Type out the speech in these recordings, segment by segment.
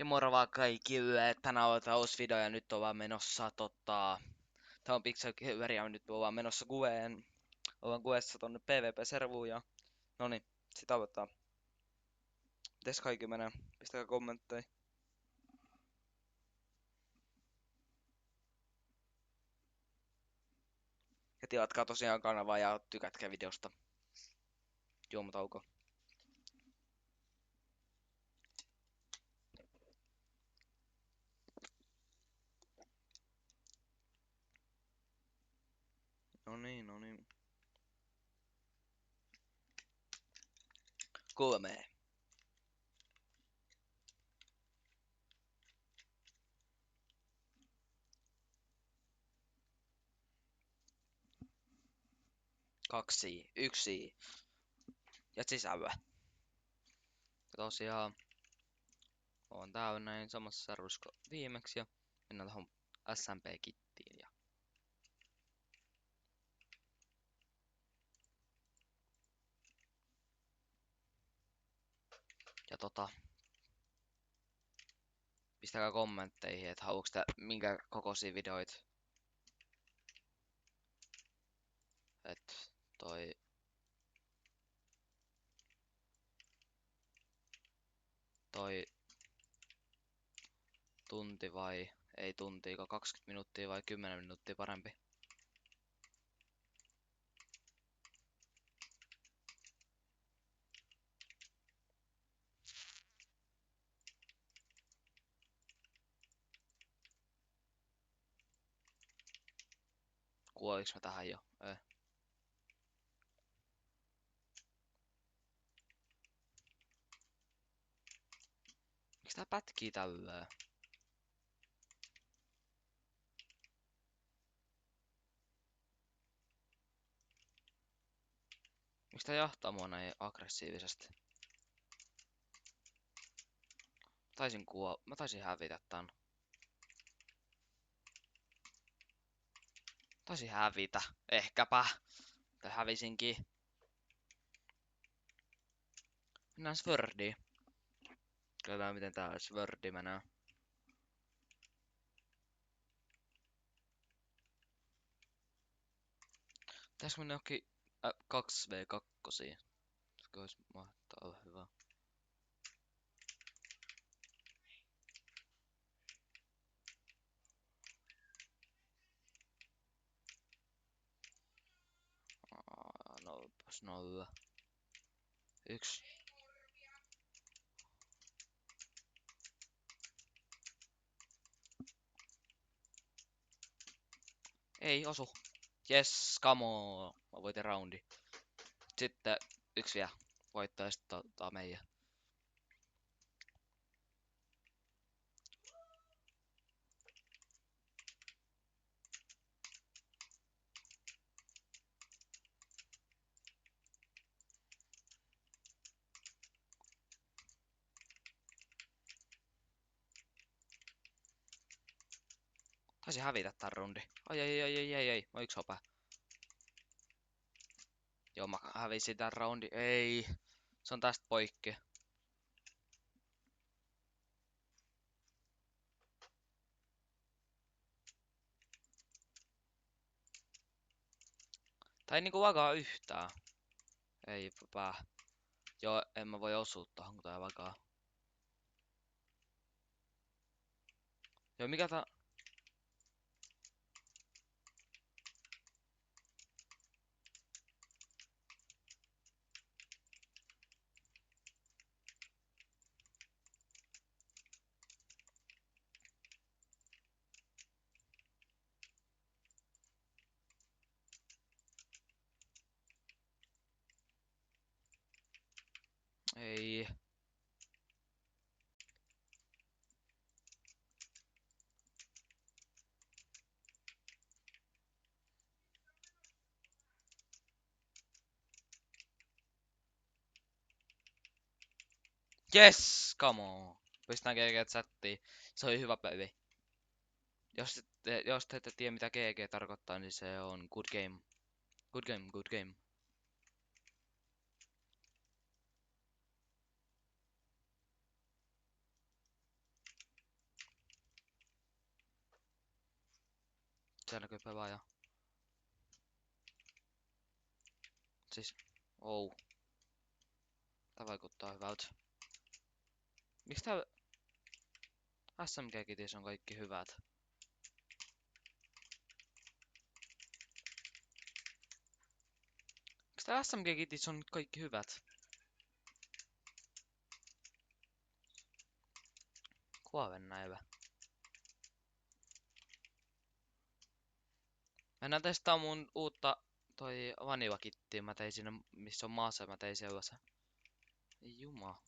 Ja moro vaan kaikille, tänään on uusi video ja nyt on vaan menossa tää on Pixel Kyveri ja nyt on vaan menossa Kuveen. Ollaan Kuveessa tonne PvP-servuun ja noni, sitä aloittaa. Mites kaikki menee? Pistäkää kommentteja. Ja tilatkaa tosiaan kanavaa ja tykätkää videosta. Juomatauko. No niin. 3. 2. 1. Ja sisällä. Ja tosiaan on täällä näin samassa servussa kuin viimeksi ja mennään tohon SMP-kittiin ja pistäkää kommentteihin, että haluuks te minkä kokoisia videoita. Et toi tunti vai ei tuntiiko 20 minuuttia vai 10 minuuttia parempi. Kuoliks mä tähän jo? Ei. Miks tää pätkii tälleen? Miks tää jahtaa mua näin aggressiivisesti? Mä taisin hävitä tän. Taisin hävitä. Ehkäpä. Tai hävisinkin. Mennään Swordiin. Katsotaan miten tää Swordi menee. Pitäisikö mennä johonkin 2v2? Se ois mahtaa olla hyvä. Nolla. 1. Ei osu. Yes, come on. Mä voitin roundi. Sitten yksi vielä voittaa ja sitten meidän. Taisin hävitä tän rundi. Ai. Mä yksi hopea. Joo, mä hävisin tän roundi. Ei. Se on tästä poikki. Tää ei niinku vakaa yhtään. Ei pää. Joo, en mä voi osua tohon kun tää vakaa. Joo, mikä tää... Ei. Yes, come on. Pistään GG chattiin. Se oli hyvä peli. Jos te ette tiedä mitä GG tarkoittaa, niin se on good game. Good game. siellä näkyy pelaaja. Siis, tää vaikuttaa hyvältä. Miksi tää SMG-kitis on kaikki hyvät? Miksi tää SMG-kitis on kaikki hyvät? Kuoven-näivä. Mennään testaa mun uutta toi Vanilla-kittiä. Mä tein siinä, missä on maassa, mä tein sellaisen. Ei juma.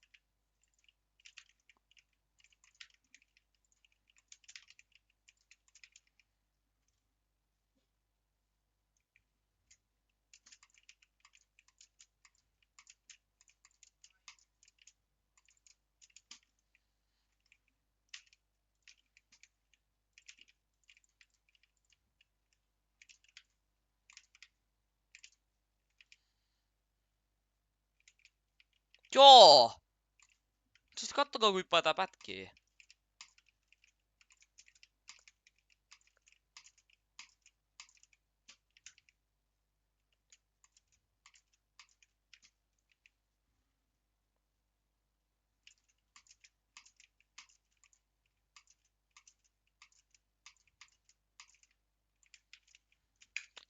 Joo! Siis kattokaa kuinka paljon tää pätkii.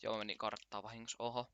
Joo, meni karttaa vahingossa. Oho.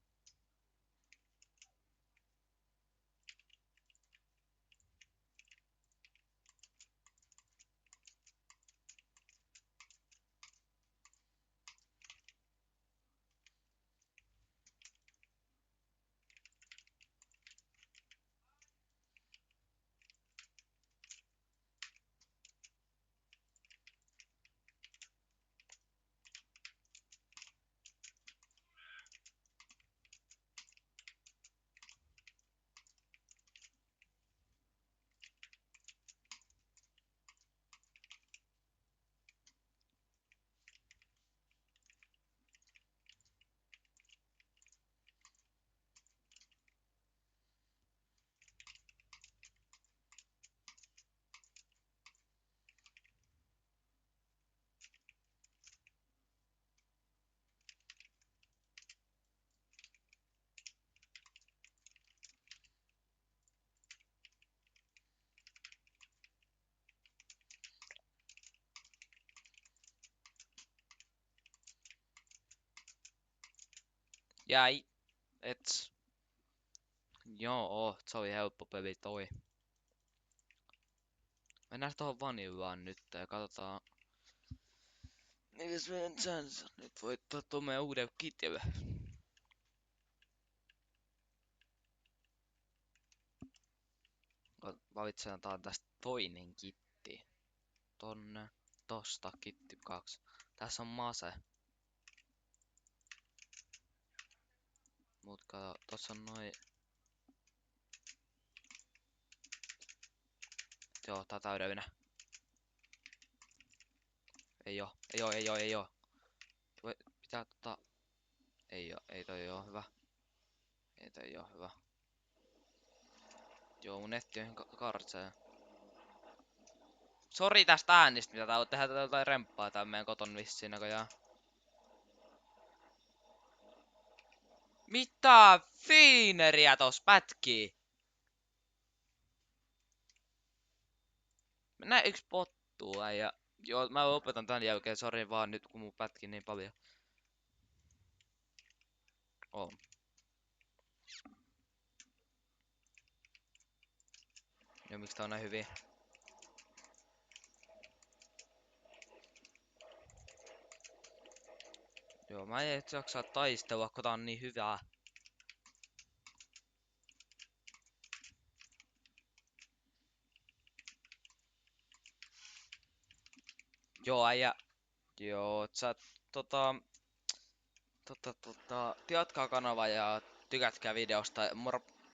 Jäi. Et. Joo, se oli helppo peli toi. Mennään tohon Vanillaan nyt ja katsotaan. Mikäs meidän chance on nyt voittaa tuon meidän uuden kitille? Valitsetaan tästä toinen kitti. Tonne. Tosta kitti 2. Tässä on mase. Mut kato, tossa on noin. Joo, tää on täydellinen. Ei oo. Pitää ei toi oo hyvä. Ei toi oo hyvä. Joo, mun netti on ihan karsee. Sori tästä äänistä, mitä tää on tehdä jotain remppaa tää meidän koton vissiin näköjään. Mitä fiineriä tos pätkii? Mennään yks pottuu ja joo, mä lopetan tän jälkeen, sori vaan nyt kun mun pätki niin paljon. Oo. Joo, miksi tää on näin hyviä? Joo, mä en et jaksaa taistella, kun tää on niin hyvää. Joo, äijä. Joo, sä jatkaa kanavaa ja tykätkää videosta. Moro.